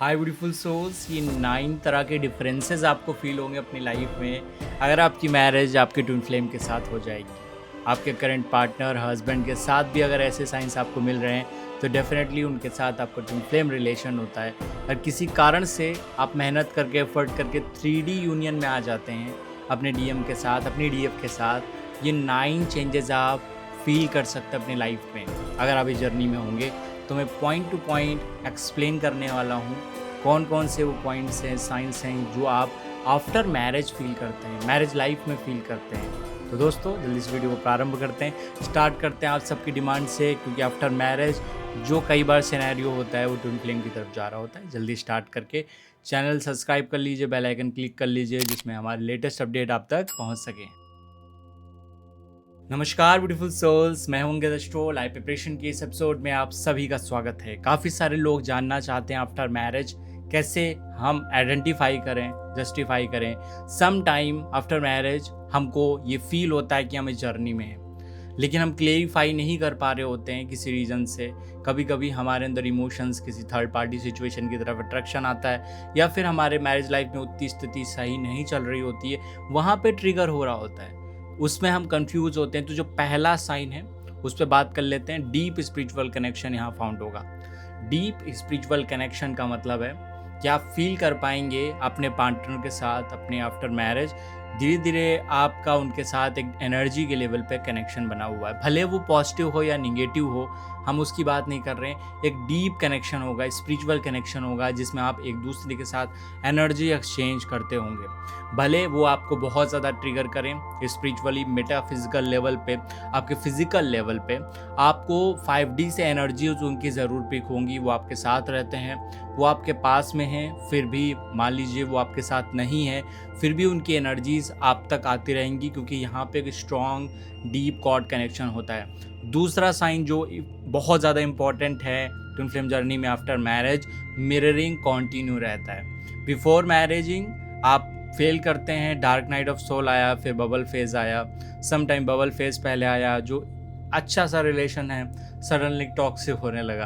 हाय beautiful souls, ये 9 तरह के डिफरेंसेस आपको फील होंगे अपनी लाइफ में अगर आपकी मैरिज आपके ट्विन फ्लेम के साथ हो जाएगी। आपके करंट पार्टनर हस्बैंड के साथ भी अगर ऐसे साइंस आपको मिल रहे हैं तो डेफिनेटली उनके साथ आपका ट्विन फ्लेम रिलेशन होता है। और किसी कारण से आप मेहनत करके एफर्ट करके 3D यूनियन में आ जाते हैं अपने डीएम के साथ, अपनी डीएफ के साथ। ये 9 चेंजेस आप फील कर सकते हैं अपनी लाइफ में अगर आप इस जर्नी में होंगे। तो मैं पॉइंट टू पॉइंट एक्सप्लेन करने वाला हूँ कौन कौन से वो पॉइंट्स हैं, साइंस हैं जो आप आफ्टर मैरिज फील करते हैं, मैरिज लाइफ में फील करते हैं। तो दोस्तों जल्दी इस वीडियो को प्रारंभ करते हैं, स्टार्ट करते हैं आप सबकी डिमांड से, क्योंकि आफ्टर मैरिज जो कई बार सिनेरियो होता है वो ट्विन फ्लेम की तरफ जा रहा होता है। जल्दी स्टार्ट करके चैनल सब्सक्राइब कर लीजिए, बेल आइकन क्लिक कर लीजिए जिसमें हमारे लेटेस्ट अपडेट आप तक पहुँच सकें। नमस्कार ब्यूटीफुल सोल्स, मैं हूं अंकित स्ट्रो। लाइफ प्रिपरेशन के इस एपिसोड में आप सभी का स्वागत है। काफ़ी सारे लोग जानना चाहते हैं आफ्टर मैरिज कैसे हम आइडेंटिफाई करें, जस्टिफाई करें। सम टाइम आफ्टर मैरिज हमको ये फील होता है कि हम इस जर्नी में हैं, लेकिन हम क्लेरिफाई नहीं कर पा रहे होते हैं किसी रीज़न से। कभी कभी हमारे अंदर इमोशंस किसी थर्ड पार्टी सिचुएशन की तरफ अट्रैक्शन आता है, या फिर हमारे मैरिज लाइफ में उतनी स्थिति सही नहीं चल रही होती है, वहाँ पे ट्रिगर हो रहा होता है, उसमें हम कंफ्यूज होते हैं। तो जो पहला साइन है उस पर बात कर लेते हैं। डीप स्पिरिचुअल कनेक्शन यहाँ फाउंड होगा। डीप स्पिरिचुअल कनेक्शन का मतलब है कि आप फील कर पाएंगे अपने पार्टनर के साथ अपने आफ्टर मैरिज धीरे धीरे आपका उनके साथ एक एनर्जी के लेवल पे कनेक्शन बना हुआ है। भले वो पॉजिटिव हो या निगेटिव हो, हम उसकी बात नहीं कर रहे हैं। एक डीप कनेक्शन होगा, स्पिरिचुअल कनेक्शन होगा, जिसमें आप एक दूसरे के साथ एनर्जी एक्सचेंज करते होंगे। भले वो आपको बहुत ज़्यादा ट्रिगर करें स्पिरिचुअली, मेटाफिजिकल लेवल पे, आपके फिजिकल लेवल पे आपको 5D से एनर्जीज उनकी ज़रूर पिक होंगी। वो आपके साथ रहते हैं, वो आपके पास में हैं, फिर भी मान लीजिए वो आपके साथ नहीं है, फिर भी उनकी एनर्जीज आप तक आती रहेंगी, क्योंकि यहाँ पे एक स्ट्रॉन्ग डीप कॉर्ड कनेक्शन होता है। दूसरा साइन जो बहुत ज़्यादा इम्पॉर्टेंट है ट्विन फ्लेम जर्नी में आफ्टर मैरिज, मिररिंग कॉन्टिन्यू रहता है। बिफोर मैरिजिंग आप फेल करते हैं, डार्क नाइट ऑफ सोल आया, फिर बबल फेज आया, सम टाइम बबल फेज पहले आया, जो अच्छा सा रिलेशन है सडनली टॉक्सिक होने लगा।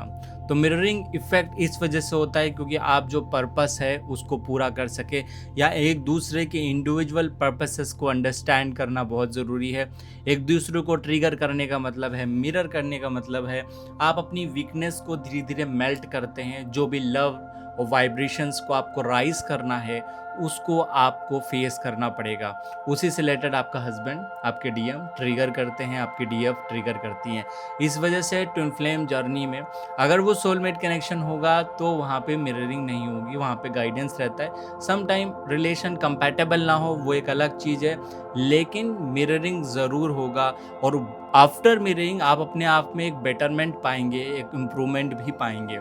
तो मिररिंग इफेक्ट इस वजह से होता है क्योंकि आप जो पर्पस है उसको पूरा कर सके, या एक दूसरे के इंडिविजुअल पर्पसेस को अंडरस्टैंड करना बहुत ज़रूरी है। एक दूसरे को ट्रिगर करने का मतलब है, मिरर करने का मतलब है आप अपनी वीकनेस को धीरे धीरे मेल्ट करते हैं। जो भी लव और वाइब्रेशंस को आपको राइज करना है उसको आपको फेस करना पड़ेगा। उसी से रिलेटेड आपका हस्बैंड, आपके डीएम ट्रिगर करते हैं, आपकी डीएफ ट्रिगर करती हैं। इस वजह से ट्विन फ्लेम जर्नी में अगर वो सोलमेट कनेक्शन होगा तो वहाँ पे मिररिंग नहीं होगी, वहाँ पे गाइडेंस रहता है। सम टाइम रिलेशन कंपैटिबल ना हो वो एक अलग चीज़ है, लेकिन मिररिंग ज़रूर होगा। और आफ्टर मिररिंग आप अपने आप में एक बेटरमेंट पाएंगे, एक इम्प्रूवमेंट भी पाएंगे।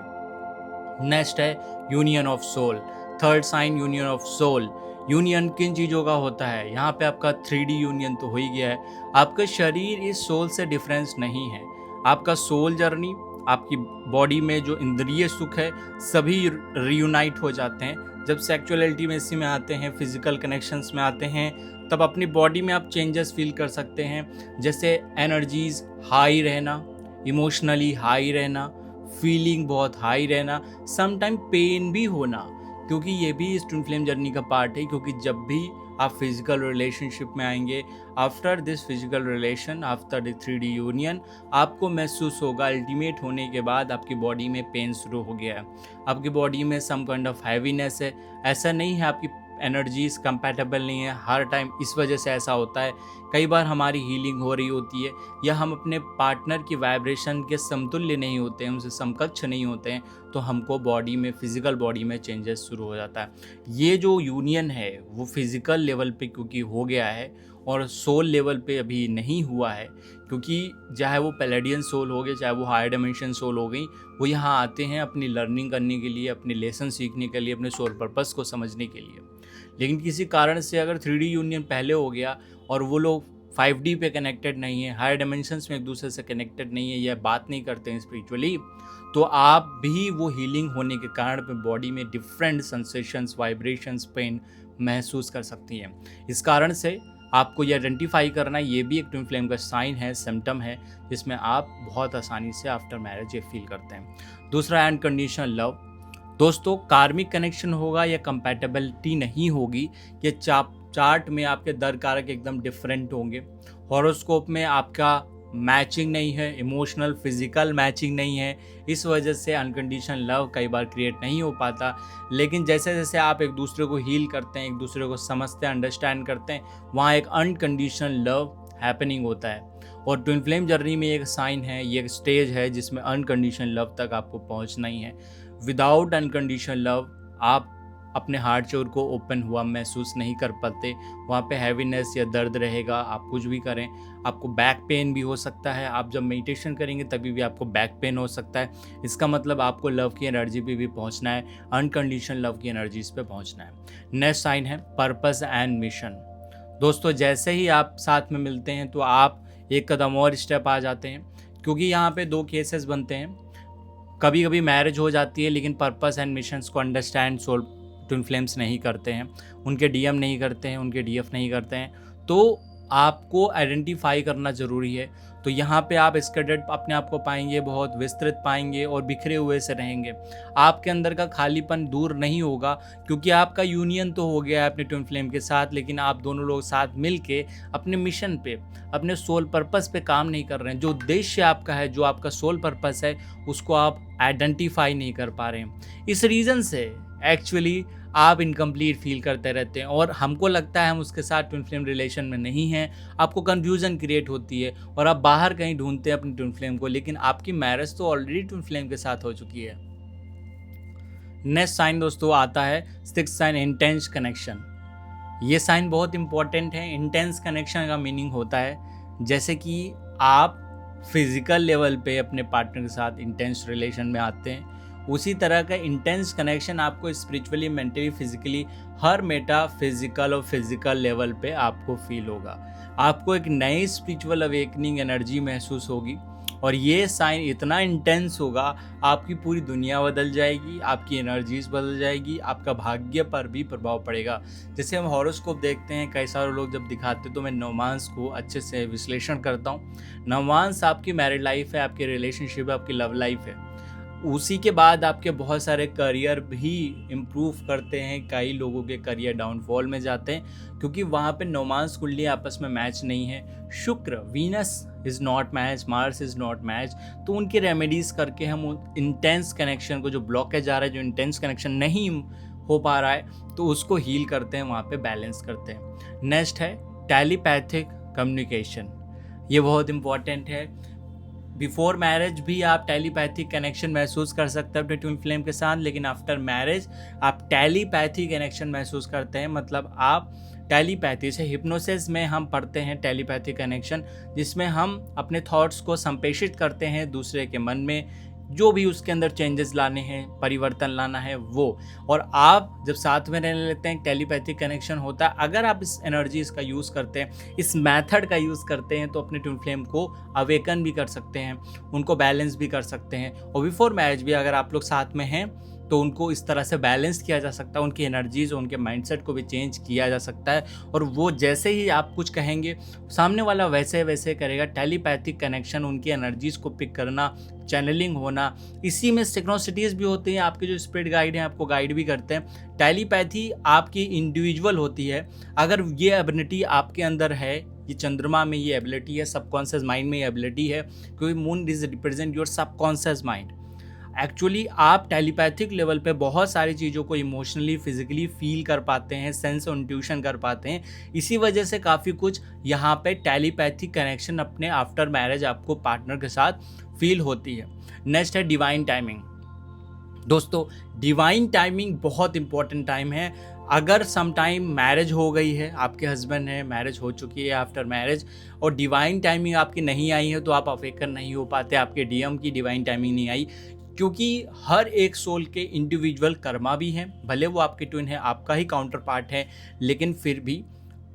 नेक्स्ट है union of soul. Third sign union of soul. Union किन चीज़ों का होता है? यहाँ पे आपका 3D यूनियन तो हो ही गया है। आपका शरीर इस सोल से डिफरेंस नहीं है। आपका सोल जर्नी, आपकी बॉडी में जो इंद्रिय सुख है सभी रियूनाइट हो जाते हैं। जब सेक्सुअल इंटीमेसी में आते हैं, फिजिकल कनेक्शंस में आते हैं, तब अपनी बॉडी में आप चेंजेस फील कर सकते हैं, जैसे एनर्जीज हाई रहना, इमोशनली हाई रहना, फीलिंग बहुत हाई रहना, सम टाइम पेन भी होना, क्योंकि ये भी इस ट्विन फ्लेम जर्नी का पार्ट है। क्योंकि जब भी आप फिजिकल रिलेशनशिप में आएंगे, after this physical relation, after the 3D union, आपको महसूस होगा अल्टीमेट होने के बाद आपकी बॉडी में पेन शुरू हो गया है, आपकी बॉडी में सम काइंड ऑफ हैवीनेस है। ऐसा नहीं है आपकी एनर्जीज कंपैटिबल नहीं है हर टाइम, इस वजह से ऐसा होता है। कई बार हमारी हीलिंग हो रही होती है, या हम अपने पार्टनर की वाइब्रेशन के समतुल्य नहीं होते हैं, उनसे समकक्ष नहीं होते हैं, तो हमको बॉडी में, फिजिकल बॉडी में चेंजेस शुरू हो जाता है। ये जो यूनियन है वो फिजिकल लेवल पे क्योंकि हो गया है और सोल लेवल पे अभी नहीं हुआ है, क्योंकि चाहे वो पैलेडियन सोल हो गए, चाहे वो हायर डायमेंशन सोल हो गई, वो यहाँ आते हैं अपनी लर्निंग करने के लिए, अपने लेसन सीखने के लिए, अपने सोल पर्पस को समझने के लिए। लेकिन किसी कारण से अगर 3D यूनियन पहले हो गया और वो लोग 5D पे कनेक्टेड नहीं है, हायर डायमेंशंस में एक दूसरे से कनेक्टेड नहीं है, या बात नहीं करते हैं स्पिरिचुअली, तो आप भी वो हीलिंग होने के कारण बॉडी में डिफरेंट सेंसेशंस, वाइब्रेशंस, पेन महसूस कर सकती हैं। इस कारण से आपको ये आइडेंटिफाई करना, ये भी एक ट्विन फ्लेम का साइन है, सिम्टम है, जिसमें आप बहुत आसानी से आफ्टर मैरिज ये फील करते हैं। दूसरा, अनकंडीशनल लव। दोस्तों कार्मिक कनेक्शन होगा या कंपैटिबिलिटी नहीं होगी, ये चार्ट में आपके दर कारक एकदम डिफरेंट होंगे। हॉरोस्कोप में आपका मैचिंग नहीं है, इमोशनल फिजिकल मैचिंग नहीं है, इस वजह से अनकंडीशनल लव कई बार क्रिएट नहीं हो पाता। लेकिन जैसे जैसे आप एक दूसरे को हील करते हैं, एक दूसरे को समझते हैं, अंडरस्टैंड करते हैं, वहाँ एक अनकंडीशनल लव हैपनिंग होता है। और ट्विन फ्लेम जर्नी में एक साइन है, ये एक स्टेज है जिसमें अनकंडीशनल लव तक आपको पहुंचना ही है। विदाउट अनकंडीशनल लव आप अपने हार्ट चोर को ओपन हुआ महसूस नहीं कर पाते, वहाँ पे हैवीनेस या दर्द रहेगा। आप कुछ भी करें, आपको बैक पेन भी हो सकता है, आप जब मेडिटेशन करेंगे तभी भी आपको बैक पेन हो सकता है। इसका मतलब आपको लव की एनर्जी पे भी पहुँचना है, अनकंडीशनल लव की एनर्जीज पे पहुँचना है। नेक्स्ट साइन है पर्पस एंड मिशन। दोस्तों जैसे ही आप साथ में मिलते हैं तो आप एक कदम और स्टेप आ जाते हैं, क्योंकि यहाँ पे दो केसेस बनते हैं। कभी कभी मैरिज हो जाती है लेकिन पर्पस एंड मिशंस को अंडरस्टैंड सोल ट्विन फ्लेम्स नहीं करते हैं, उनके डीएम नहीं करते हैं, उनके डीएफ नहीं करते हैं, तो आपको आइडेंटिफाई करना ज़रूरी है। तो यहाँ पे आप स्कैटर्ड अपने आप को पाएंगे, बहुत विस्तृत पाएंगे और बिखरे हुए से रहेंगे। आपके अंदर का खालीपन दूर नहीं होगा, क्योंकि आपका यूनियन तो हो गया है अपने ट्विन फ्लेम के साथ, लेकिन आप दोनों लोग साथ मिल के अपने मिशन पे, अपने सोल पर्पस पे काम नहीं कर रहे हैं। जो उद्देश्य आपका है, जो आपका सोल पर्पस है, उसको आप आइडेंटिफाई नहीं कर पा रहे हैं। इस रीज़न से एक्चुअली आप इनकम्प्लीट फील करते रहते हैं और हमको लगता है हम उसके साथ ट्विन फ्लेम रिलेशन में नहीं हैं। आपको कन्फ्यूजन क्रिएट होती है और आप बाहर कहीं ढूंढते हैं अपनी ट्विन फ्लेम को, लेकिन आपकी मैरिज तो ऑलरेडी ट्विन फ्लेम के साथ हो चुकी है। नेक्स्ट साइन दोस्तों आता है सिक्स्थ साइन, इंटेंस कनेक्शन। ये साइन बहुत इंपॉर्टेंट है। इंटेंस कनेक्शन का मीनिंग होता है जैसे कि आप फिजिकल लेवल पे अपने पार्टनर के साथ इंटेंस रिलेशन में आते हैं, उसी तरह का इंटेंस कनेक्शन आपको स्पिरिचुअली, मेंटली, फिजिकली, हर मेटा फिजिकल और फिजिकल लेवल पे आपको फील होगा। आपको एक नई स्पिरिचुअल अवेकनिंग एनर्जी महसूस होगी और ये साइन इतना इंटेंस होगा, आपकी पूरी दुनिया बदल जाएगी, आपकी एनर्जीज बदल जाएगी, आपका भाग्य पर भी प्रभाव पड़ेगा। जैसे हम हॉरोस्कोप देखते हैं, कई सारे लोग जब दिखाते हैं तो मैं नवमांस को अच्छे से विश्लेषण करता हूँ। नवमांस आपकी मैरिड लाइफ है, आपकी रिलेशनशिप है, आपकी लव लाइफ है। उसी के बाद आपके बहुत सारे करियर भी इम्प्रूव करते हैं। कई लोगों के करियर डाउनफॉल में जाते हैं क्योंकि वहाँ पे नवमांस कुंडली आपस में मैच नहीं है। शुक्र, Venus is not match, Mars is not match. तो उनके रेमेडीज़ करके हम इंटेंस कनेक्शन को, जो ब्लॉकेज आ रहा है, जो इंटेंस कनेक्शन नहीं हो पा रहा है, तो उसको हील करते हैं, वहाँ पे बैलेंस करते हैं। नेक्स्ट है टेलीपैथिक कम्युनिकेशन। ये बहुत इंपॉर्टेंट है। बिफोर मैरिज भी आप टेलीपैथिक कनेक्शन महसूस कर सकते हैं अपने ट्विन फ्लेम के साथ, लेकिन आफ्टर मैरिज आप टेलीपैथिक कनेक्शन महसूस करते हैं। मतलब आप टेलीपैथी से, हिप्नोसिस में हम पढ़ते हैं टेलीपैथिक कनेक्शन, जिसमें हम अपने थॉट्स को संप्रेषित करते हैं दूसरे के मन में, जो भी उसके अंदर चेंजेस लाने हैं, परिवर्तन लाना है वो। और आप जब साथ में रहने लेते हैं, टेलीपैथिक कनेक्शन होता है। अगर आप इस एनर्जीज का यूज़ करते हैं, इस मेथड का यूज़ करते हैं, तो अपने ट्विन फ्लेम को अवेकन भी कर सकते हैं, उनको बैलेंस भी कर सकते हैं। और बिफोर मैरिज भी अगर आप लोग साथ में हैं तो उनको इस तरह से बैलेंस किया जा सकता है, उनकी एनर्जीज, उनके माइंडसेट को भी चेंज किया जा सकता है। और वो जैसे ही आप कुछ कहेंगे, सामने वाला वैसे वैसे करेगा। टेलीपैथिक कनेक्शन, उनकी एनर्जीज को पिक करना, चैनलिंग होना, इसी में सिक्रोसिटीज़ भी होती हैं। आपके जो स्पिरिट गाइड हैं आपको गाइड भी करते हैं। टेलीपैथी आपकी इंडिविजुअल होती है। अगर ये एबिलिटी आपके अंदर है, ये चंद्रमा में ये एबिलिटी है, सबकॉन्शियस माइंड में ये एबिलिटी है, क्योंकि moon is represent your subconscious mind. Actually आप टेलीपैथिक लेवल पे बहुत सारी चीज़ों को इमोशनली, फिजिकली फील कर पाते हैं, सेंस और इंट्यूशन कर पाते हैं। इसी वजह से काफ़ी कुछ यहाँ पे टेलीपैथिक कनेक्शन अपने आफ्टर मैरिज आपको पार्टनर के साथ फील होती है। नेक्स्ट है डिवाइन टाइमिंग। दोस्तों डिवाइन टाइमिंग बहुत इंपॉर्टेंट टाइम है। अगर सम टाइम मैरिज हो गई है, आपके हस्बैंड है, मैरिज हो चुकी है आफ्टर मैरिज, और डिवाइन टाइमिंग आपकी नहीं आई है, तो आप अवेकन नहीं हो पाते। आपके डीएम की डिवाइन टाइमिंग नहीं आई, क्योंकि हर एक सोल के इंडिविजुअल कर्मा भी हैं। भले वो आपके ट्विन है, आपका ही काउंटर पार्ट है, लेकिन फिर भी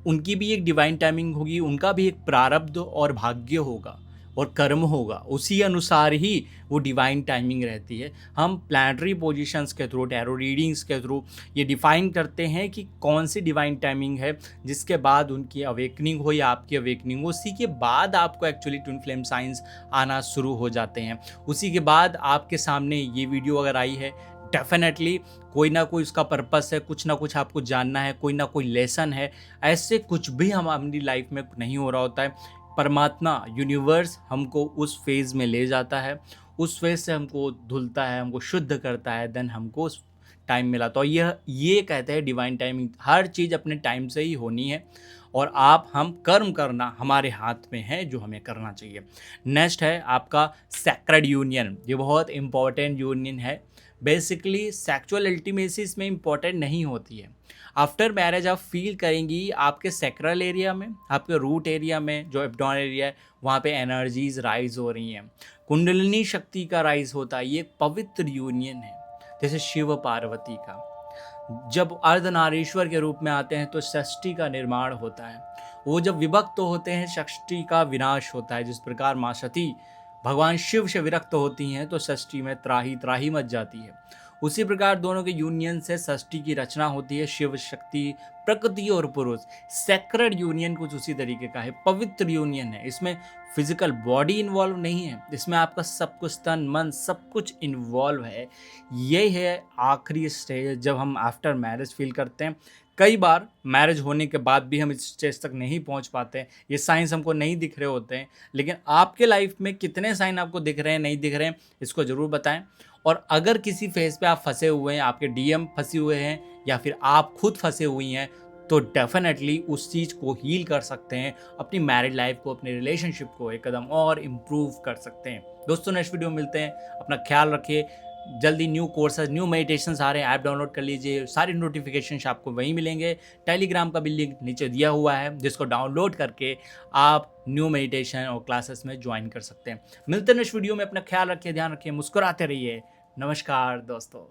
उनकी भी एक डिवाइन टाइमिंग होगी, उनका भी एक प्रारब्ध और भाग्य होगा और कर्म होगा। उसी अनुसार ही वो डिवाइन टाइमिंग रहती है। हम प्लैनेटरी पोजीशंस के थ्रू, टैरो रीडिंग्स के थ्रू ये डिफाइन करते हैं कि कौन सी डिवाइन टाइमिंग है, जिसके बाद उनकी अवेकनिंग हो या आपकी अवेकनिंग हो। उसी के बाद आपको एक्चुअली ट्विन फ्लेम साइंस आना शुरू हो जाते हैं। उसी के बाद आपके सामने ये वीडियो अगर आई है, डेफिनेटली कोई ना कोई उसका पर्पस है, कुछ ना कुछ आपको जानना है, कोई ना कोई लेसन है। ऐसे कुछ भी हम अपनी लाइफ में नहीं हो रहा होता है, परमात्मा यूनिवर्स हमको उस फेज़ में ले जाता है, उस फेज़ से हमको धुलता है, हमको शुद्ध करता है, देन हमको उस टाइम मिला। तो ये कहते हैं डिवाइन टाइमिंग, हर चीज़ अपने टाइम से ही होनी है और हम कर्म करना हमारे हाथ में है जो हमें करना चाहिए। नेक्स्ट है आपका सैक्रेड यूनियन। ये बहुत इंपॉर्टेंट यूनियन है। बेसिकली सेक्सुअल इंटीमेसी इसमें इंपॉर्टेंट नहीं होती है। आफ्टर मैरिज आप फील करेंगी आपके सैक्रल एरिया में, आपके रूट एरिया में, जो एब्डोमेन एरिया है, वहाँ पे एनर्जीज राइज हो रही हैं, कुंडलिनी शक्ति का राइज होता है। ये एक पवित्र यूनियन है, जैसे शिव पार्वती का। जब अर्धनारीश्वर के रूप में आते हैं तो षष्ठी का निर्माण होता है। वो जब विभक्त होते हैं षष्ठी का विनाश होता है। जिस प्रकार माँ सती भगवान शिव से विरक्त होती हैं तो षष्ठी में त्राही त्राही मच जाती है। उसी प्रकार दोनों के यूनियन से षष्ठी की रचना होती है। शिव शक्ति, प्रकृति और पुरुष, सेक्रेड यूनियन कुछ उसी तरीके का है, पवित्र यूनियन है। इसमें फिजिकल बॉडी इन्वॉल्व नहीं है, इसमें आपका सब कुछ, तन मन सब कुछ इन्वॉल्व है। ये है आखिरी स्टेज जब हम आफ्टर मैरिज फील करते हैं। कई बार मैरिज होने के बाद भी हम इस स्टेज तक नहीं पहुंच पाते हैं, ये साइंस हमको नहीं दिख रहे होते हैं। लेकिन आपके लाइफ में कितने साइन आपको दिख रहे हैं, नहीं दिख रहे हैं, इसको ज़रूर बताएं। और अगर किसी फेज पे आप फंसे हुए हैं, आपके डीएम फंसे हुए हैं या फिर आप खुद फंसे हुई हैं, तो डेफिनेटली उस चीज़ को हील कर सकते हैं, अपनी मैरिड लाइफ को, अपने रिलेशनशिप को एक कदम और इम्प्रूव कर सकते हैं। दोस्तों नेक्स्ट वीडियो में मिलते हैं, अपना ख्याल रखिए। जल्दी न्यू कोर्सेज, न्यू मेडिटेशंस आ रहे हैं, ऐप डाउनलोड कर लीजिए, सारे नोटिफिकेशन आपको वहीं मिलेंगे। टेलीग्राम का भी लिंक नीचे दिया हुआ है, जिसको डाउनलोड करके आप न्यू मेडिटेशन और क्लासेस में ज्वाइन कर सकते हैं। मिलते हैं नेक्स्ट वीडियो में, अपना ख्याल रखिए, ध्यान रखिए, मुस्कुराते रहिए। नमस्कार दोस्तों।